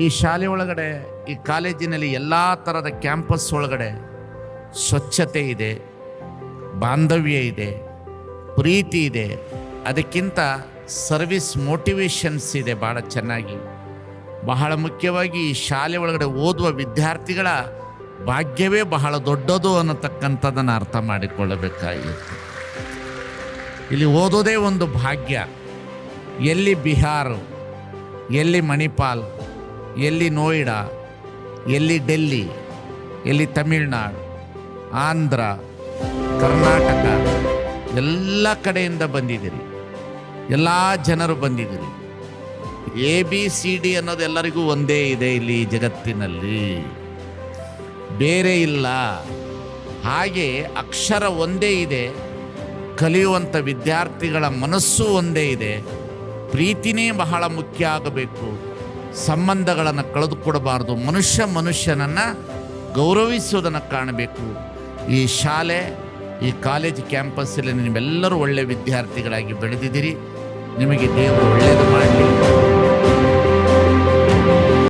ಈ ಶಾಲೆ ಒಳಗಡೆ, ಈ ಕಾಲೇಜಿನಲ್ಲಿ ಎಲ್ಲ ಥರದ ಕ್ಯಾಂಪಸ್ ಒಳಗಡೆ ಸ್ವಚ್ಛತೆ ಇದೆ, ಬಾಂಧವ್ಯ ಇದೆ, ಪ್ರೀತಿ ಇದೆ. ಅದಕ್ಕಿಂತ ಸರ್ವಿಸ್ ಮೋಟಿವೇಶನ್ಸ್ ಇದೆ ಭಾಳ ಚೆನ್ನಾಗಿ. ಬಹಳ ಮುಖ್ಯವಾಗಿ ಈ ಶಾಲೆ ಒಳಗಡೆ ಓದುವ ವಿದ್ಯಾರ್ಥಿಗಳ ಭಾಗ್ಯವೇ ಬಹಳ ದೊಡ್ಡದು ಅನ್ನತಕ್ಕಂಥದ್ದನ್ನು ಅರ್ಥ ಮಾಡಿಕೊಳ್ಳಬೇಕಾಗಿರುತ್ತೆ. ಇಲ್ಲಿ ಓದೋದೇ ಒಂದು ಭಾಗ್ಯ. ಎಲ್ಲಿ ಬಿಹಾರ, ಎಲ್ಲಿ ಮಣಿಪಾಲ್, ಎಲ್ಲಿ ನೋಯ್ಡಾ, ಎಲ್ಲಿ ಡೆಲ್ಲಿ, ಎಲ್ಲಿ ತಮಿಳ್ನಾಡು, ಆಂಧ್ರ, ಕರ್ನಾಟಕ, ಎಲ್ಲ ಕಡೆಯಿಂದ ಬಂದಿದ್ದೀರಿ, ಎಲ್ಲ ಜನರು ಬಂದಿದ್ದೀರಿ. ABCD ಅನ್ನೋದು ಎಲ್ಲರಿಗೂ ಒಂದೇ ಇದೆ ಇಲ್ಲಿ ಜಗತ್ತಿನಲ್ಲಿ, ಬೇರೆ ಇಲ್ಲ. ಹಾಗೆ ಅಕ್ಷರ ಒಂದೇ ಇದೆ, ಕಲಿಯುವಂಥ ವಿದ್ಯಾರ್ಥಿಗಳ ಮನಸ್ಸು ಒಂದೇ ಇದೆ. ಪ್ರೀತಿನೇ ಬಹಳ ಮುಖ್ಯ ಆಗಬೇಕು. ಸಂಬಂಧಗಳನ್ನು ಕಳೆದುಕೊಡಬಾರ್ದು. ಮನುಷ್ಯನನ್ನು ಗೌರವಿಸುವುದನ್ನು ಕಾಣಬೇಕು. ಈ ಶಾಲೆ, ಈ ಕಾಲೇಜ್ ಕ್ಯಾಂಪಸ್ಸಲ್ಲಿ ನೀವೆಲ್ಲರೂ ಒಳ್ಳೆಯ ವಿದ್ಯಾರ್ಥಿಗಳಾಗಿ ಬೆಳೆದಿದ್ದೀರಿ. ನಿಮಗೆ ದೇವರು ಒಳ್ಳೆಯದು ಮಾಡಲಿ.